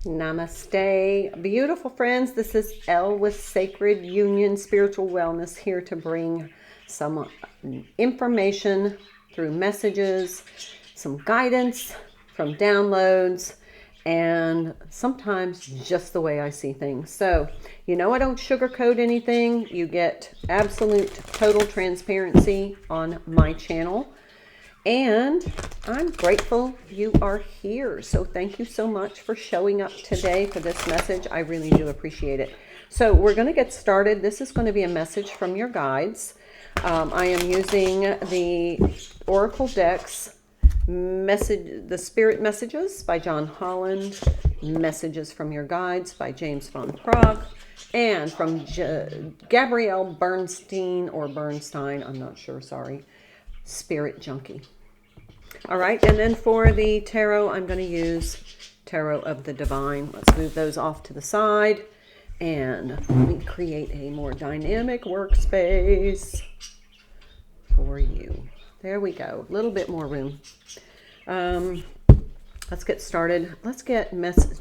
Namaste, beautiful friends. This is Elle with Sacred Union Spiritual Wellness, here to bring some information through messages, some guidance from downloads, and sometimes just the way I see things. So, I don't sugarcoat anything. You get absolute total transparency on my channel. And I'm grateful you are here. So thank you so much for showing up today for this message. I really do appreciate it. So we're going to get started. This is going to be a message from your guides. I am using the Oracle decks, the Spirit Messages by John Holland, Messages from Your Guides by James von Prague, and from Gabrielle Bernstein, I'm not sure, sorry, Spirit Junkie. All right, and then for the tarot, I'm going to use Tarot of the Divine. Let's move those off to the side, and let me create a more dynamic workspace for you. There we go, a little bit more room. Let's get started. Let's get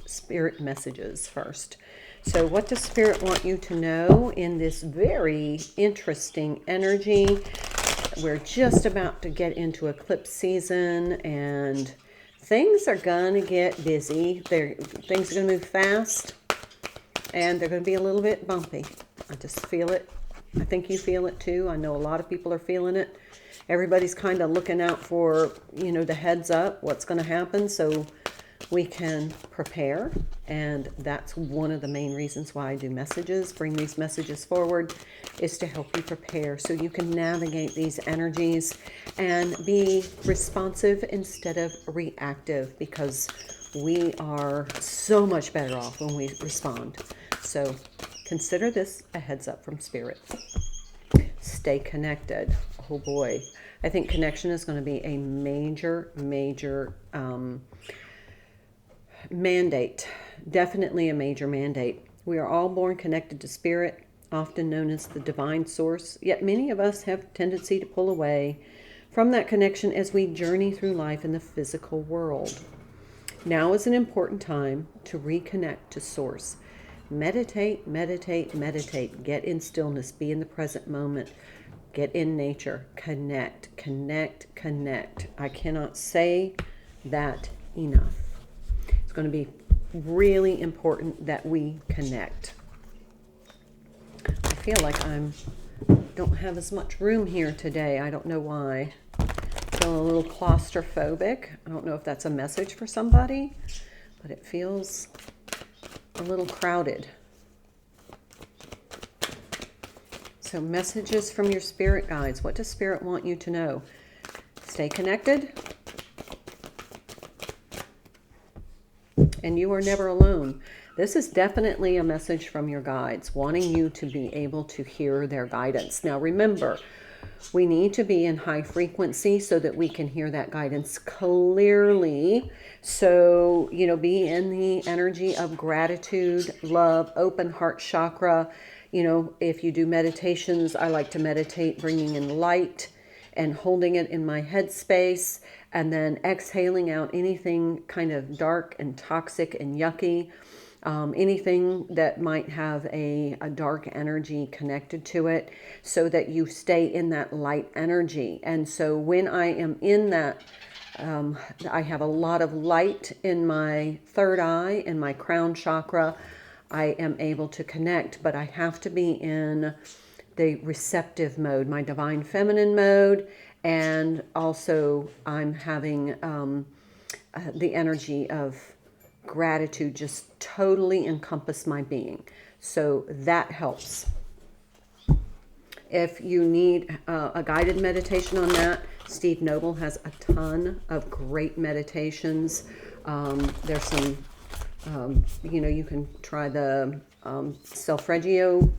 Spirit messages first. So what does Spirit want you to know in this very interesting energy? We're just about to get into eclipse season, and things are going to get busy. Things are going to move fast, and they're going to be a little bit bumpy. I just feel it. I think you feel it too. I know a lot of people are feeling it. Everybody's kind of looking out for, the heads up, what's going to happen, so we can prepare. And that's one of the main reasons why I do messages, bring these messages forward, is to help you prepare so you can navigate these energies and be responsive instead of reactive, because we are so much better off when we respond. So consider this a heads up from Spirit. Stay connected. Oh boy. I think connection is going to be a major mandate. Definitely a major mandate. We are all born connected to Spirit, often known as the divine source, yet many of us have a tendency to pull away from that connection as we journey through life in the physical world. Now is an important time to reconnect to source. Meditate, meditate, meditate. Get in stillness. Be in the present moment. Get in nature. Connect, connect, connect. I cannot say that enough. It's going to be really important that we connect. I feel like I don't have as much room here today. I don't know why. I feel a little claustrophobic. I don't know if that's a message for somebody, but it feels a little crowded. So messages from your spirit guides. What does Spirit want you to know? Stay connected. And you are never alone. This is definitely a message from your guides, wanting you to be able to hear their guidance. Now remember, we need to be in high frequency so that we can hear that guidance clearly. So, be in the energy of gratitude, love, open heart chakra. If you do meditations, I like to meditate bringing in light and holding it in my headspace, and then exhaling out anything kind of dark and toxic and yucky, anything that might have a dark energy connected to it, so that you stay in that light energy. And so when I am in that, I have a lot of light in my third eye and my crown chakra. I am able to connect, but I have to be in the receptive mode, my divine feminine mode, and also I'm having the energy of gratitude just totally encompass my being. So that helps. If you need a guided meditation on that, Steve Noble has a ton of great meditations. There's some, you can try the Solfeggio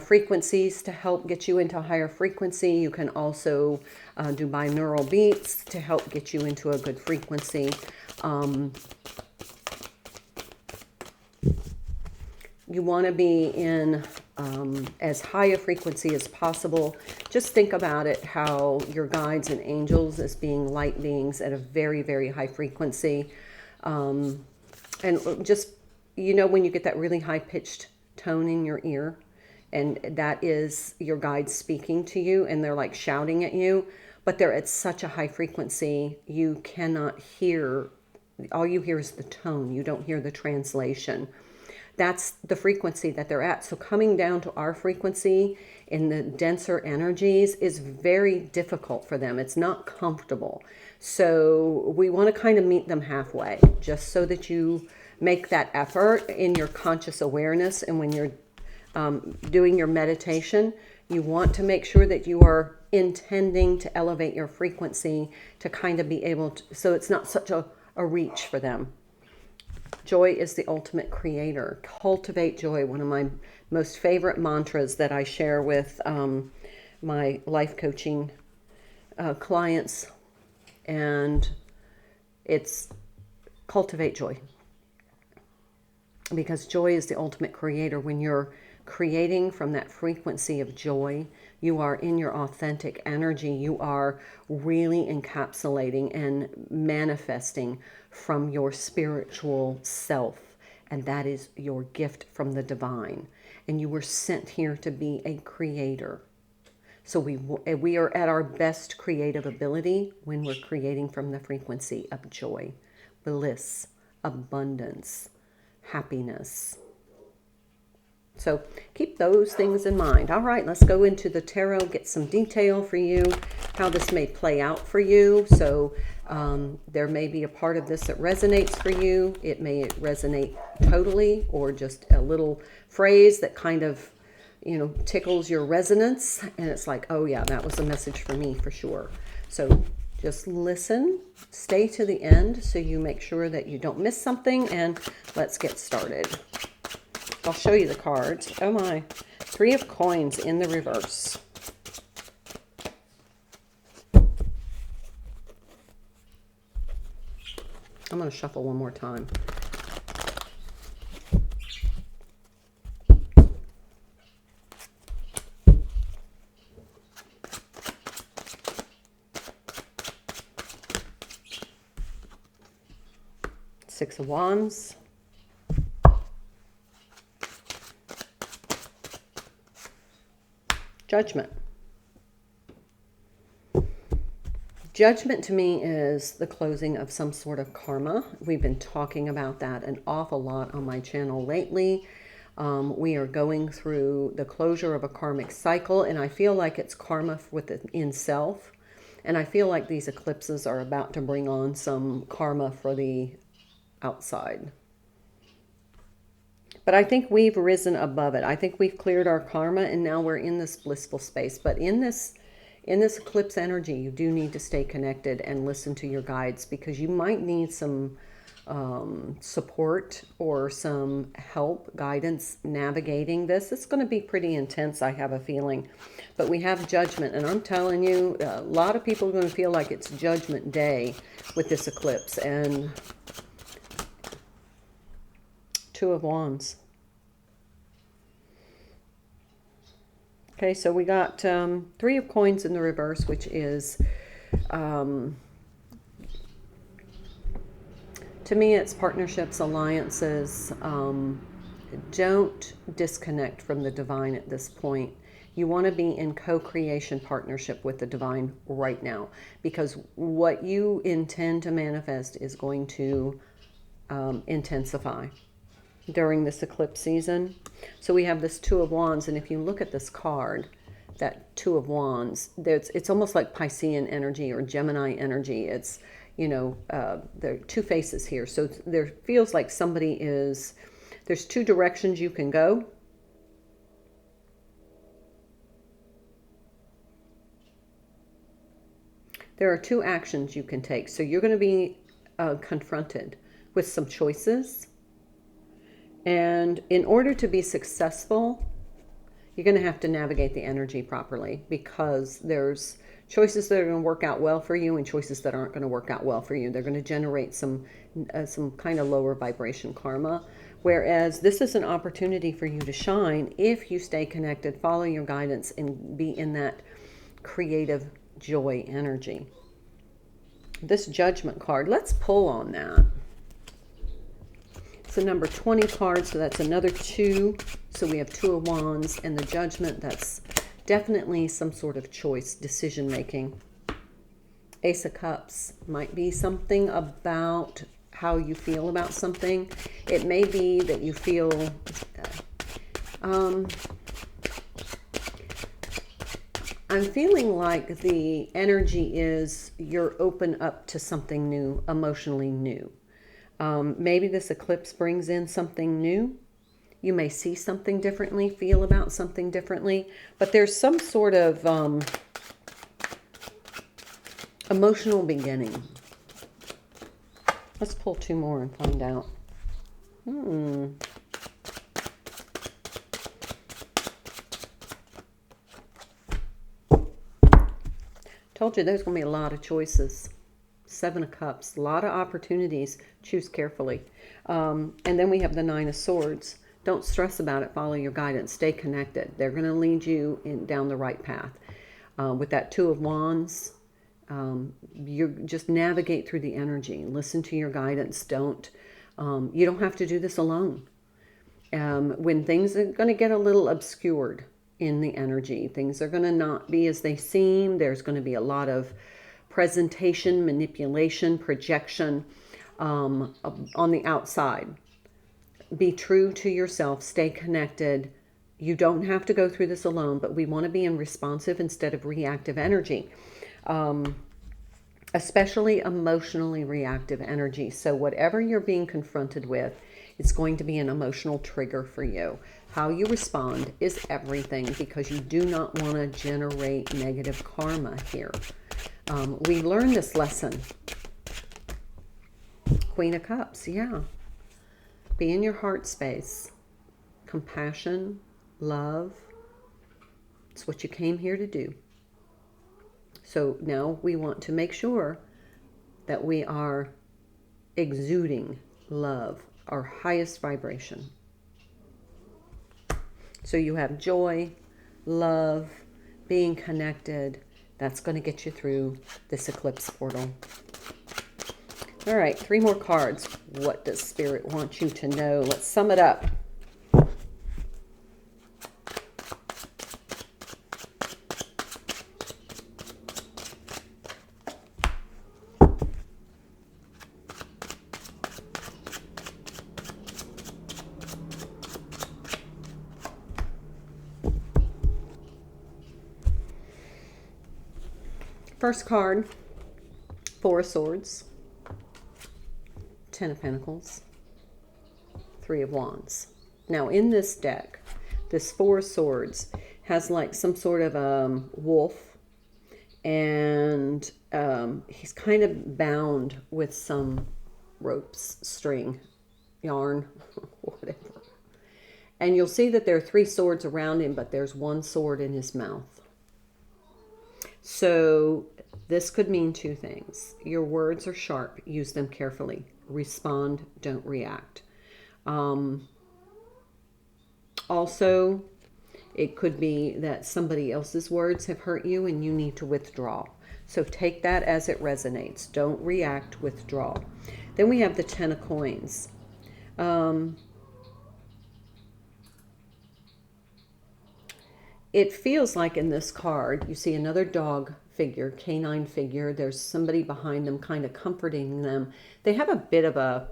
frequencies to help get you into a higher frequency. You can also do binaural beats to help get you into a good frequency. You want to be in as high a frequency as possible. Just think about it, how your guides and angels as being light beings at a very, very high frequency. And And just, you know, when you get that really high-pitched tone in your ear, and that is your guides speaking to you, and they're like shouting at you, but they're at such a high frequency, you cannot hear, all you hear is the tone. You don't hear the translation. That's the frequency that they're at. So coming down to our frequency in the denser energies is very difficult for them. It's not comfortable. So we want to kind of meet them halfway, just so that you make that effort in your conscious awareness. And when you're doing your meditation, you want to make sure that you are intending to elevate your frequency to kind of be able to, so it's not such a reach for them. Joy is the ultimate creator. Cultivate joy. One of my most favorite mantras that I share with my life coaching clients, and it's cultivate joy. Because joy is the ultimate creator. When you're creating from that frequency of joy, you are in your authentic energy. You are really encapsulating and manifesting from your spiritual self. And that is your gift from the divine. And you were sent here to be a creator. So we are at our best creative ability when we're creating from the frequency of joy, bliss, abundance, happiness. So keep those things in mind. All right, let's go into the tarot, get some detail for you, how this may play out for you. So there may be a part of this that resonates for you. It may resonate totally, or just a little phrase that kind of, you know, tickles your resonance. And it's like, oh yeah, that was a message for me for sure. So just listen, stay to the end so you make sure that you don't miss something, and let's get started. I'll show you the cards. Oh my, 3 of coins in the reverse. I'm going to shuffle one more time. Six of Wands. Judgment. Judgment to me is the closing of some sort of karma. We've been talking about that an awful lot on my channel lately. We are going through the closure of a karmic cycle, and I feel like it's karma within self. And I feel like these eclipses are about to bring on some karma for the outside. But I think we've risen above it. I think we've cleared our karma, and now we're in this blissful space. But in this eclipse energy, you do need to stay connected and listen to your guides, because you might need some support or some help, guidance navigating this. It's going to be pretty intense, I have a feeling. But we have judgment, and I'm telling you, a lot of people are going to feel like it's Judgment Day with this eclipse. And 2 of Wands. Okay, so we got 3 of coins in the reverse, which is, to me, it's partnerships, alliances. Don't disconnect from the divine at this point. You want to be in co-creation partnership with the divine right now, because what you intend to manifest is going to intensify during this eclipse season. So we have this 2 of Wands, and if you look at this card, that 2 of Wands, it's almost like Piscean energy or Gemini energy. It's, you know, there are 2 faces here. So there feels like somebody is, there's 2 directions you can go. There are 2 actions you can take. So you're going to be confronted with some choices. And in order to be successful, you're going to have to navigate the energy properly, because there's choices that are going to work out well for you and choices that aren't going to work out well for you. They're going to generate some kind of lower vibration karma. Whereas this is an opportunity for you to shine if you stay connected, follow your guidance, and be in that creative joy energy. This Judgment card, let's pull on that. It's a number 20 card, so that's another 2. So we have 2 of Wands, and the Judgment, that's definitely some sort of choice, decision making. Ace of Cups might be something about how you feel about something. It may be that you feel I'm feeling like the energy is you're open up to something new, emotionally new. Maybe this eclipse brings in something new. You may see something differently, feel about something differently, but there's some sort of emotional beginning. Let's pull 2 more and find out. Told you there's going to be a lot of choices. 7 of Cups, a lot of opportunities. Choose carefully. And then we have the 9 of Swords. Don't stress about it. Follow your guidance. Stay connected. They're going to lead you down the right path. With that 2 of Wands, you just navigate through the energy. Listen to your guidance. You don't have to do this alone. When things are going to get a little obscured in the energy, things are going to not be as they seem. There's going to be a lot of presentation, manipulation, projection on the outside. Be true to yourself. Stay connected. You don't have to go through this alone, but we want to be in responsive instead of reactive energy. Especially emotionally reactive energy. So whatever you're being confronted with, it's going to be an emotional trigger for you. How you respond is everything, because you do not want to generate negative karma here. We learned this lesson. Queen of Cups, yeah. Be in your heart space. Compassion, love. It's what you came here to do. So now we want to make sure that we are exuding love, our highest vibration. So you have joy, love, being connected. That's going to get you through this eclipse portal. All right, 3 more cards. What does Spirit want you to know? Let's sum it up. First card, 4 of Swords, 10 of Pentacles, 3 of Wands. Now in this deck, this 4 of Swords has like some sort of a wolf, and he's kind of bound with some ropes, string, yarn, whatever. And you'll see that there are 3 swords around him, but there's 1 sword in his mouth. So this could mean 2 things. Your words are sharp. Use them carefully. Respond. Don't react. Also, it could be that somebody else's words have hurt you and you need to withdraw. So take that as it resonates. Don't react. Withdraw. Then we have the 10 of Coins. It feels like in this card, you see another dog figure, canine figure. There's somebody behind them kind of comforting them. They have a bit of a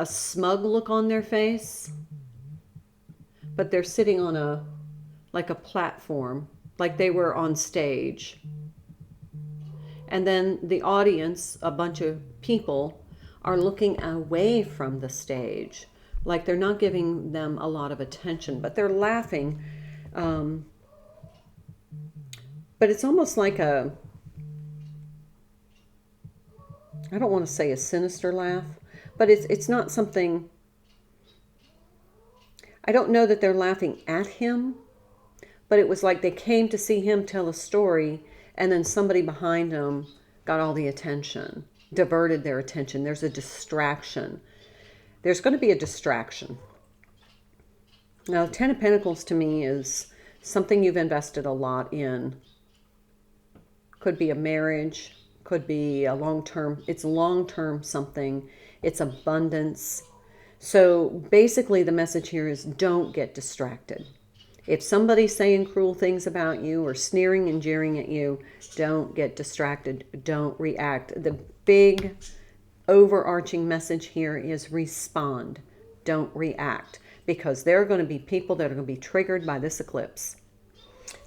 smug look on their face, but they're sitting on like a platform, like they were on stage. And then the audience, a bunch of people, are looking away from the stage, like they're not giving them a lot of attention, but they're laughing. But it's almost like I don't want to say a sinister laugh, but it's not something, I don't know that they're laughing at him, but it was like they came to see him tell a story, and then somebody behind them got all the attention, diverted their attention. There's a distraction. There's going to be a distraction. Now, 10 of Pentacles to me is something you've invested a lot in. Could be a marriage, could be a long-term, it's long-term something. It's abundance, So basically the message here is don't get distracted. If somebody's saying cruel things about you or sneering and jeering at you, don't get distracted. Don't react. The big overarching message here is respond. Don't react, because there are going to be people that are going to be triggered by this eclipse.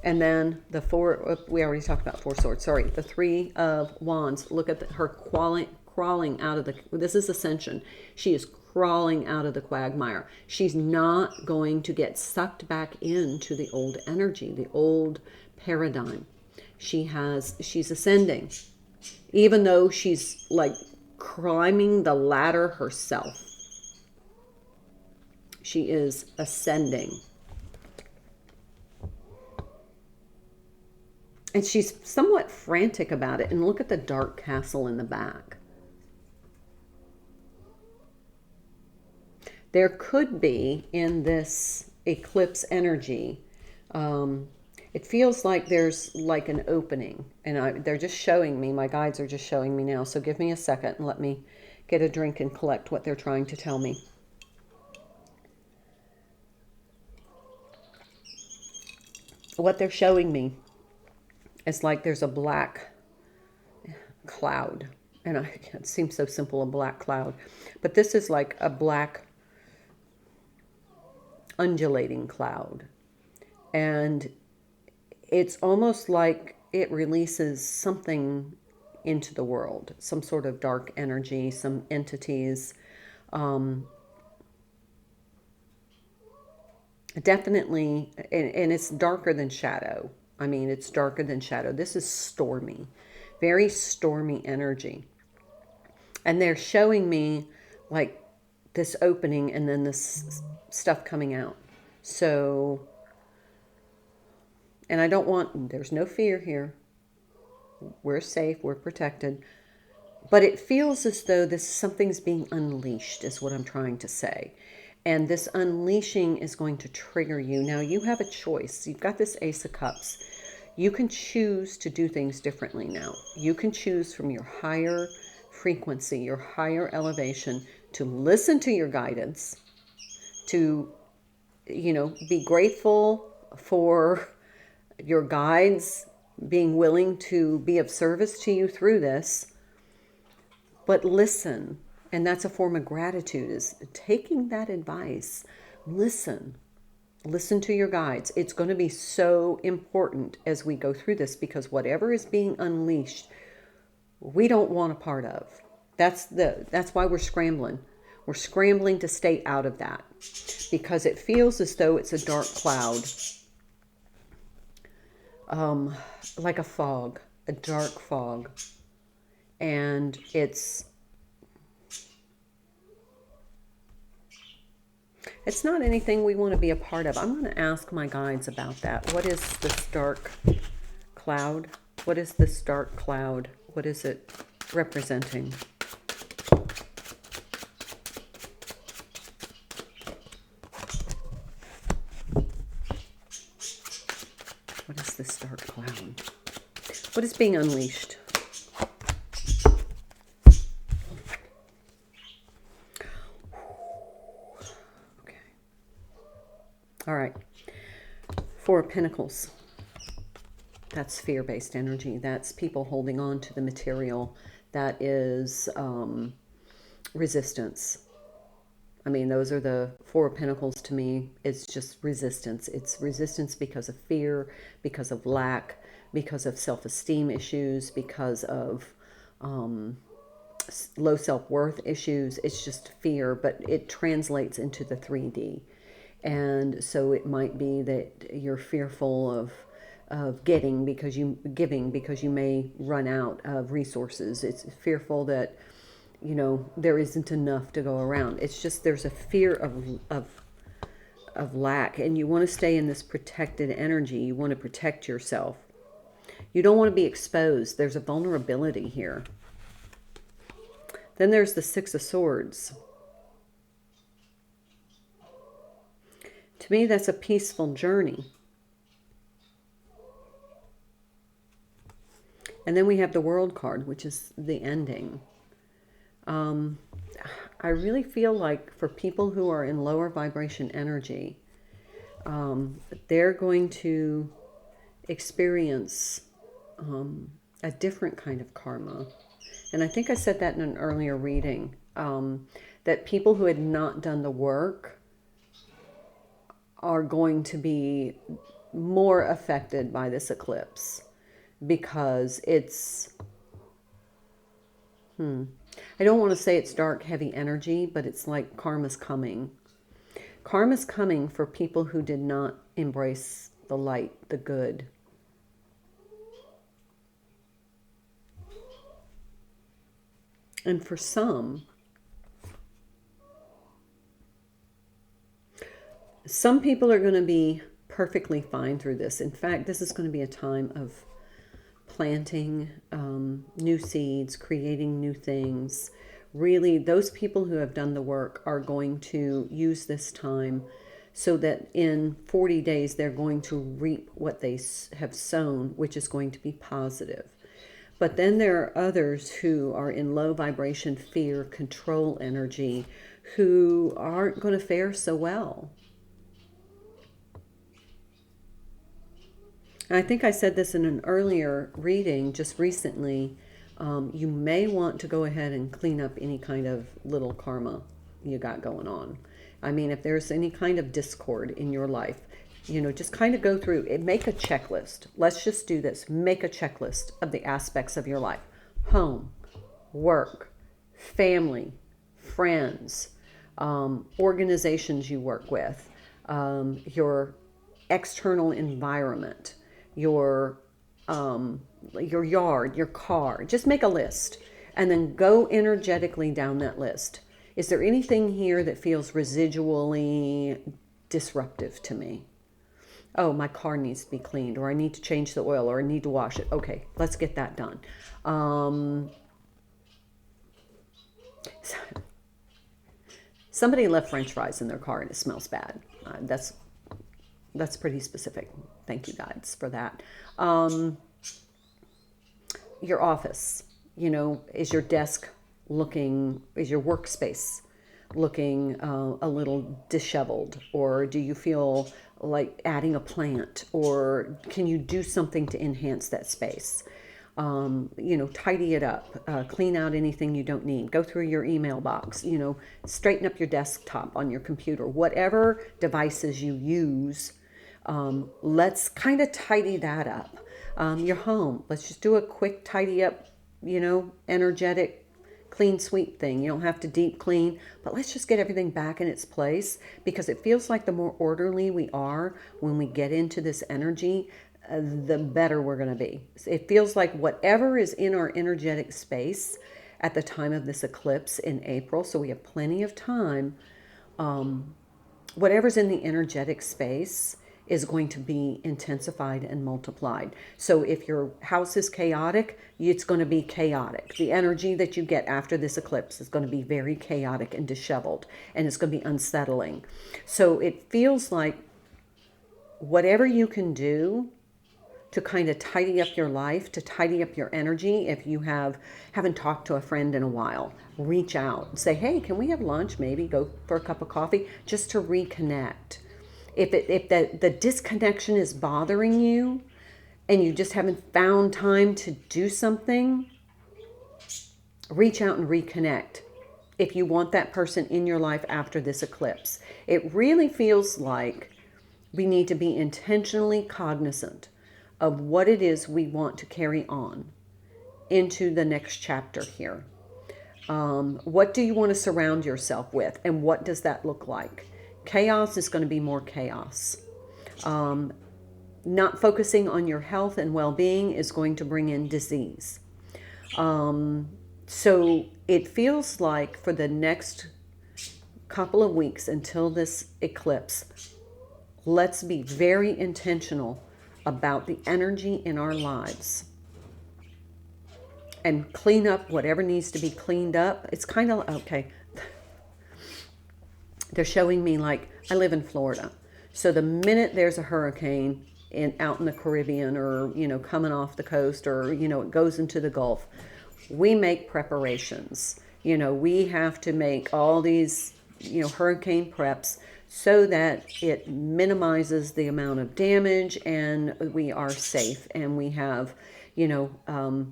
And then the four, we already talked about four swords, sorry, the three of wands. Look at her crawling out of the, this is Ascension. She is crawling out of the quagmire. She's not going to get sucked back into the old energy, the old paradigm. She's ascending, even though she's like climbing the ladder herself. She is ascending. And she's somewhat frantic about it. And look at the dark castle in the back. There could be in this eclipse energy, it feels like there's like an opening. And they're just showing me, my guides are just showing me now. So give me a second and let me get a drink and collect what they're trying to tell me. What they're showing me, it's like there's a black cloud. And it seems so simple, a black cloud. But this is like a black undulating cloud. And it's almost like it releases something into the world. Some sort of dark energy, some entities. Definitely, and it's darker than shadow. I mean, it's darker than shadow. This is stormy, very stormy energy. And they're showing me like this opening and then this stuff coming out. So, and I don't want, there's no fear here. We're safe, we're protected. But it feels as though something's being unleashed is what I'm trying to say. And this unleashing is going to trigger you. Now you have a choice. You've got this Ace of Cups. You can choose to do things differently now. You can choose from your higher frequency, your higher elevation, to listen to your guidance, to, be grateful for your guides being willing to be of service to you through this. But listen. And that's a form of gratitude, is taking that advice. Listen to your guides. It's going to be so important as we go through this, because whatever is being unleashed, we don't want a part of. That's why we're scrambling. We're scrambling to stay out of that, because it feels as though it's a dark cloud, like a fog, a dark fog, and it's not anything we want to be a part of. I'm going to ask my guides about that. What is this dark cloud? What is this dark cloud? What is it representing? What is this dark cloud? What is being unleashed? All right, Four of Pentacles. That's fear-based energy. That's people holding on to the material. That is resistance. I mean, those are the Four of Pentacles to me. It's just resistance. It's resistance because of fear, because of lack, because of self-esteem issues, because of low self-worth issues. It's just fear, but it translates into the 3D. And so it might be that you're fearful of giving because you may run out of resources. It's fearful that, there isn't enough to go around. It's just there's a fear of lack, and you want to stay in this protected energy. You want to protect yourself. You don't want to be exposed. There's a vulnerability here. Then there's the Six of Swords. To me, that's a peaceful journey. And then we have the World card, which is the ending. I really feel like for people who are in lower vibration energy, they're going to experience a different kind of karma. And I think I said that in an earlier reading, that people who had not done the work are going to be more affected by this eclipse, because it's, I don't want to say it's dark, heavy energy, but it's like karma's coming. Karma's coming for people who did not embrace the light, the good. And for some people are going to be perfectly fine through this. In fact, this is going to be a time of planting new seeds, creating new things. Really, those people who have done the work are going to use this time so that in 40 days they're going to reap what they have sown, which is going to be positive. But then there are others who are in low vibration, fear, control energy, who aren't going to fare so well. And I think I said this in an earlier reading just recently. You may want to go ahead and clean up any kind of little karma you got going on. I mean, if there's any kind of discord in your life, just kind of go through it. Make a checklist. Let's just do this. Make a checklist of the aspects of your life: home, work, family, friends, organizations you work with, your external environment, your yard, your car. Just make a list and then go energetically down that list. Is there anything here that feels residually disruptive to me? Oh, my car needs to be cleaned, or I need to change the oil, or I need to wash it. Okay, let's get that done. Somebody left French fries in their car and it smells bad. That's pretty specific. Thank you, guides, for that. Your office, is your desk looking, is your workspace looking a little disheveled? Or do you feel like adding a plant? Or can you do something to enhance that space? Tidy it up, clean out anything you don't need, go through your email box, straighten up your desktop on your computer, whatever devices you use. Let's kind of tidy that up. Your home, let's just do a quick tidy up, energetic, clean sweep thing. You don't have to deep clean, but let's just get everything back in its place, because it feels like the more orderly we are when we get into this energy, the better we're going to be. It feels like whatever is in our energetic space at the time of this eclipse in April, so we have plenty of time, whatever's in the energetic space is going to be intensified and multiplied. So if your house is chaotic, it's going to be chaotic. The energy that you get after this eclipse is going to be very chaotic and disheveled, and it's going to be unsettling. So it feels like whatever you can do to kind of tidy up your life, to tidy up your energy. If you haven't talked to a friend in a while, reach out and say, hey, can we have lunch? Maybe go for a cup of coffee, just to reconnect. If the disconnection is bothering you and you just haven't found time to do something, reach out and reconnect if you want that person in your life after this eclipse. It really feels like we need to be intentionally cognizant of what it is we want to carry on into the next chapter here. What do you want to surround yourself with, and what does that look like? Chaos is going to be more chaos. Not focusing on your health and well-being is going to bring in disease. So it feels like for the next couple of weeks until this eclipse, let's be very intentional about the energy in our lives and clean up whatever needs to be cleaned up. It's kind of, okay, they're showing me, like, I live in Florida. So the minute there's a hurricane out in the Caribbean, or, coming off the coast, or, it goes into the Gulf, we make preparations You know, we have to make all these, hurricane preps so that it minimizes the amount of damage and we are safe and we have,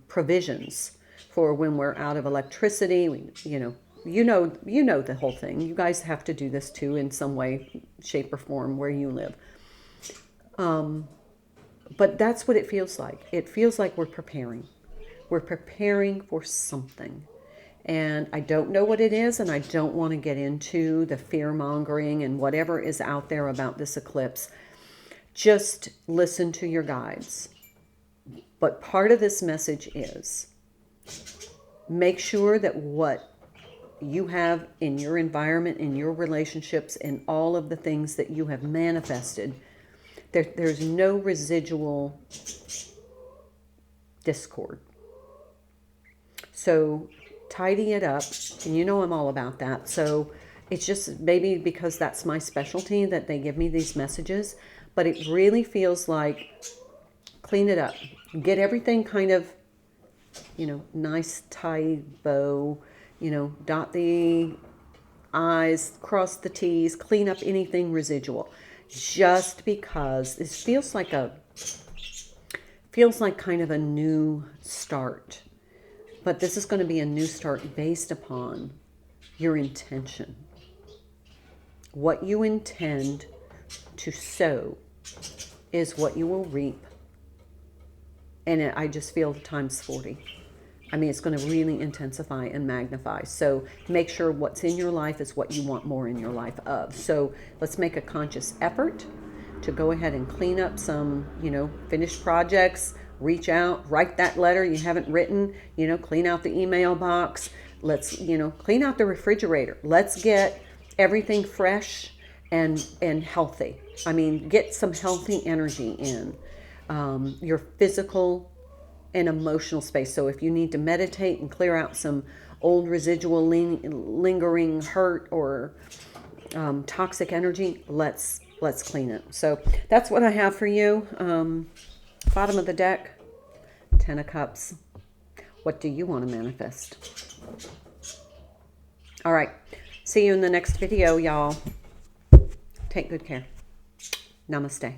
provisions for when we're out of electricity. You know the whole thing. You guys have to do this too in some way, shape, or form where you live. But that's what it feels like. It feels like we're preparing. We're preparing for something. And I don't know what it is, and I don't want to get into the fear-mongering and whatever is out there about this eclipse. Just listen to your guides. But part of this message is make sure that what you have in your environment, in your relationships, in all of the things that you have manifested, there's no residual discord. So tidy it up, and I'm all about that. So it's just maybe because that's my specialty that they give me these messages, but it really feels like clean it up, get everything kind of, nice tight bow, dot the I's, cross the T's, clean up anything residual, just because this feels like kind of a new start. But this is going to be a new start based upon your intention. What you intend to sow is what you will reap. And I just feel times 40. I mean, it's going to really intensify and magnify. So make sure what's in your life is what you want more in your life of. So let's make a conscious effort to go ahead and clean up some, finished projects. Reach out, write that letter you haven't written, clean out the email box. Let's, clean out the refrigerator. Let's get everything fresh and healthy. I mean, get some healthy energy in your physical and emotional space. So if you need to meditate and clear out some old residual lingering hurt or toxic energy, let's clean it. So that's what I have for you. Bottom of the deck, 10 of Cups. What do you want to manifest? All right. See you in the next video, y'all. Take good care. Namaste.